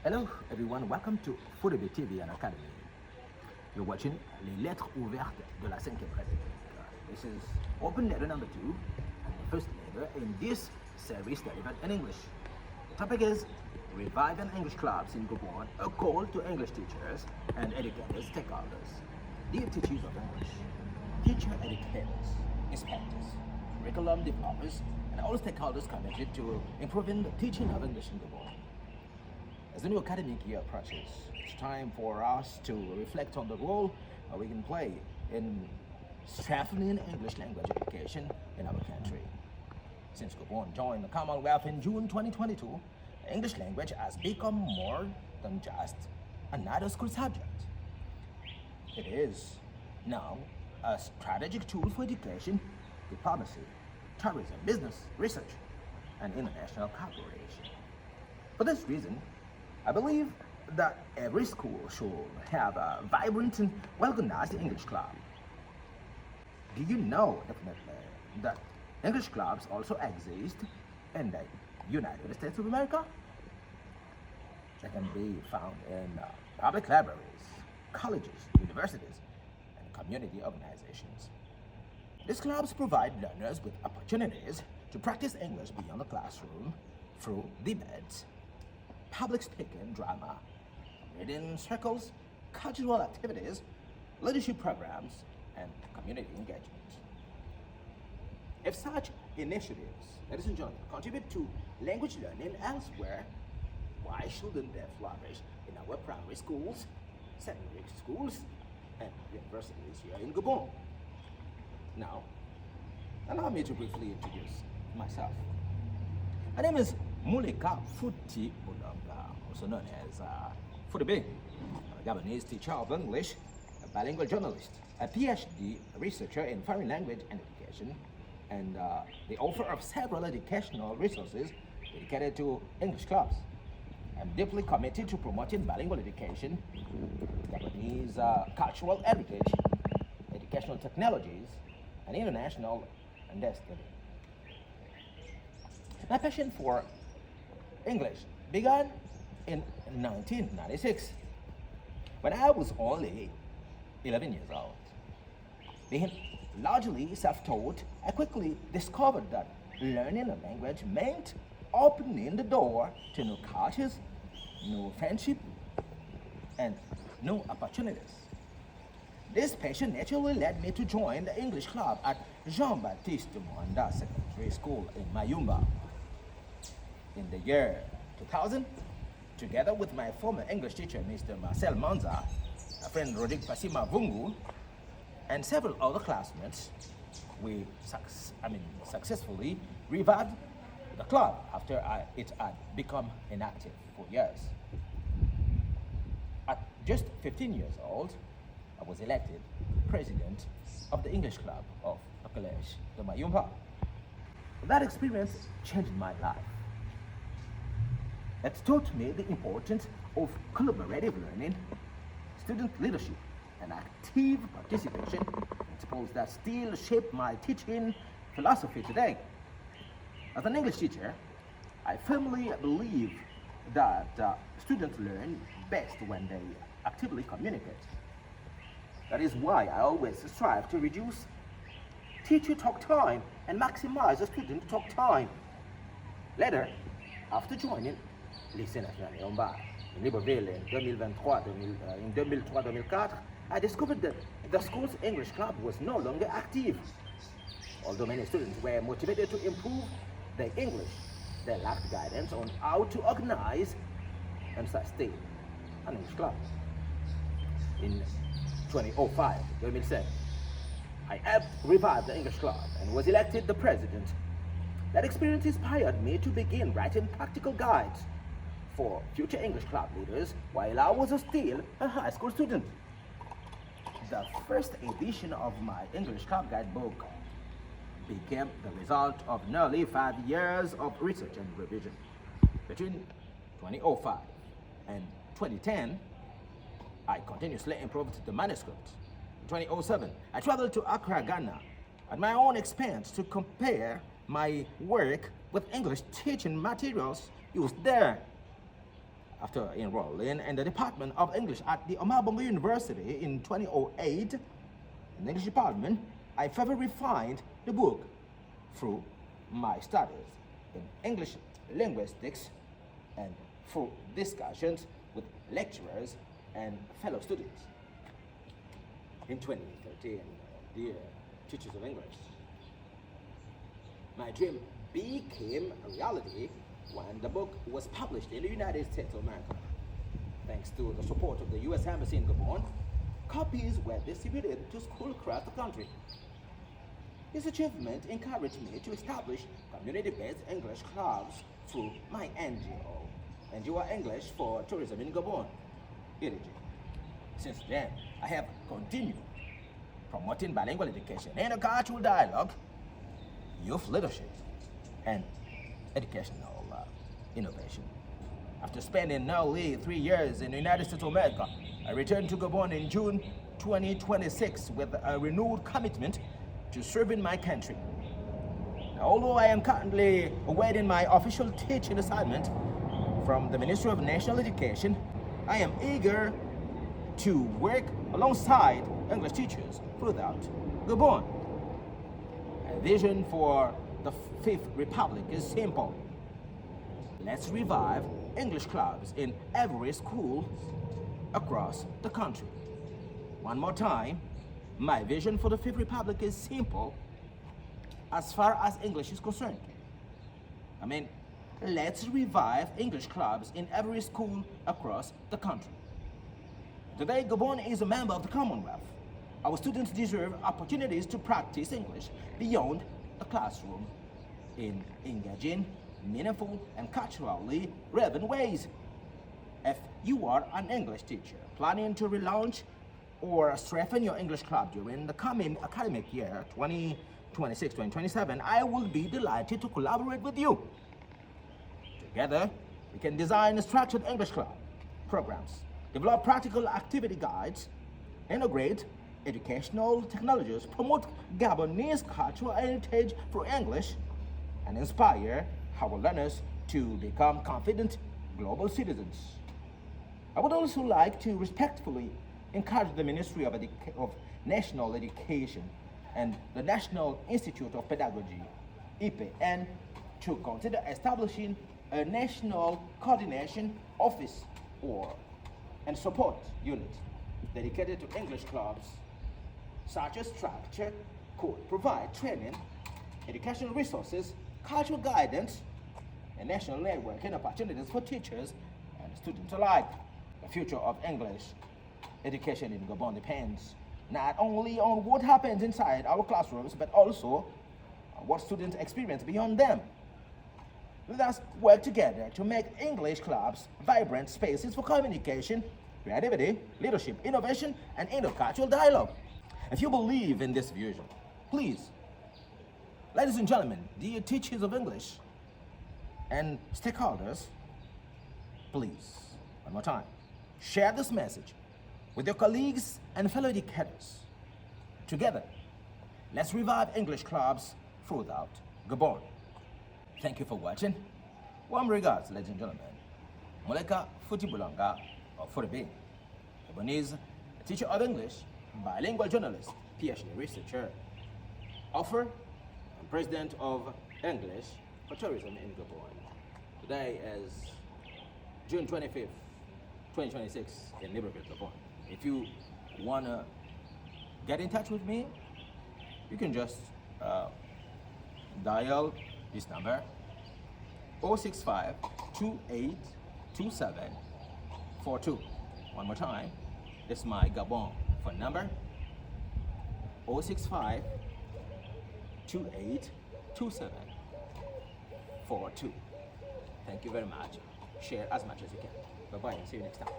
Hello everyone, welcome to FOUTY-BOULANGA TV and Academy. You're watching les lettres ouvertes de la 5e République. This is open letter number 2 and the first letter in this series delivered in English. The topic is Reviving English Clubs in Gabon, a call to English teachers and educators stakeholders. Dear teachers of English, teacher educators, inspectors, curriculum developers, and all stakeholders committed to improving the teaching of English in Gabon. As the new academic year approaches, it's time for us to reflect on the role we can play in strengthening English language education in our country. Since Gabon joined the Commonwealth in June 2022, the English language has become more than just another school subject. It is now a strategic tool for education, diplomacy, tourism, business, research, and international cooperation. For this reason, I believe that every school should have a vibrant and well-organized English club. Do you know definitely that English clubs also exist in the United States of America? They can be found in public libraries, colleges, universities, and community organizations. These clubs provide learners with opportunities to practice English beyond the classroom through debates, public speaking, drama, reading circles, cultural activities, leadership programs, and community engagement. If such initiatives, ladies and gentlemen, contribute to language learning elsewhere, why shouldn't they flourish in our primary schools, secondary schools, and universities here in Gabon? Now, allow me to briefly introduce myself. My name is Mulika FOUTY-BOULANGA, also known as FOUTY-B, a Gabonese teacher of English, a bilingual journalist, a PhD researcher in foreign language and education, and the author of several educational resources dedicated to English clubs. I'm deeply committed to promoting bilingual education, Gabonese cultural heritage, educational technologies, and international understanding. My passion for English began in 1996 when I was only 11 years old. Being largely self-taught, I quickly discovered that learning a language meant opening the door to new cultures, new friendship, and new opportunities. This passion naturally led me to join the English club at Jean-Baptiste Mwanda Secondary School in Mayumba. In the year 2000, together with my former English teacher, Mr. Marcel Manza, a friend Rodrigue Pasima Vungu, and several other classmates, we successfully revived the club after it had become inactive for years. At just 15 years old, I was elected president of the English club of the Collège de Mayumba. That experience changed my life. It taught me the importance of collaborative learning, student leadership, and active participation, principles that still shape my teaching philosophy today. As an English teacher, I firmly believe that students learn best when they actively communicate. That is why I always strive to reduce teacher talk time and maximize the student talk time. Later, after joining Lycée National Yomba in Libreville in 2003-2004, I discovered that the school's English club was no longer active. Although many students were motivated to improve their English, they lacked guidance on how to organize and sustain an English club. In 2005-2007, I helped revive the English club and was elected the president. That experience inspired me to begin writing practical guides for future English club leaders while I was still a high school student. The first edition of my English club guidebook became the result of nearly 5 years of research and revision. Between 2005 and 2010, I continuously improved the manuscript. In 2007, I traveled to Accra, Ghana, at my own expense to compare my work with English teaching materials used there. After enrolling in the Department of English at the Omabongo University in 2008, in the English department, I further refined the book through my studies in English linguistics and through discussions with lecturers and fellow students. In 2013, dear teachers of English, my dream became a reality when the book was published in the United States of America. Thanks to the support of the U.S. Embassy in Gabon, copies were distributed to schools across the country. This achievement encouraged me to establish community-based English clubs through my NGO English for Tourism in Gabon, IRIG. Since then, I have continued promoting bilingual education and cultural dialogue, youth leadership, and educational innovation. After spending nearly 3 years in the United States of America, I returned to Gabon in June 2026 with a renewed commitment to serving my country. Now, although I am currently awaiting my official teaching assignment from the Ministry of National Education, I am eager to work alongside English teachers throughout Gabon. A vision for the Fifth Republic is simple. Let's revive English clubs in every school across the country. One more time, my vision for the Fifth Republic is simple as far as English is concerned. Let's revive English clubs in every school across the country. Today, Gabon is a member of the Commonwealth. Our students deserve opportunities to practice English beyond the classroom in engaging, meaningful, and culturally relevant ways. If you are an English teacher planning to relaunch or strengthen your English club during the coming academic year 2026-2027, I will be delighted to collaborate with you. Together, we can design structured English club programs, develop practical activity guides, integrate educational technologies, promote Gabonese cultural heritage through English, and inspire our learners to become confident global citizens. I would also like to respectfully encourage the Ministry of National Education and the National Institute of Pedagogy, IPN, to consider establishing a national coordination office and support unit dedicated to English clubs. Such a structure could provide training, educational resources, cultural guidance, and national networking opportunities for teachers and students alike. The future of English education in Gabon depends not only on what happens inside our classrooms, but also on what students experience beyond them. Let us work together to make English clubs vibrant spaces for communication, creativity, leadership, innovation, and intercultural dialogue. If you believe in this vision, please, ladies and gentlemen, dear teachers of English and stakeholders, please, one more time, share this message with your colleagues and fellow educators. Together, let's revive English clubs throughout Gabon. Thank you for watching. Warm regards, ladies and gentlemen. Moleka FOUTY-BOULANGA, or FOUTY-BOULANGA, Gabonese teacher of English, bilingual journalist, PhD researcher, author, and president of English for Tourism in Gabon. Today is June 25th, 2026 in Libreville, Gabon. If you want to get in touch with me, you can just dial this number 065 2827 42. One more time, it's my Gabon phone number 065 2827 42. Thank you very much. Share as much as you can. Bye bye and see you next time.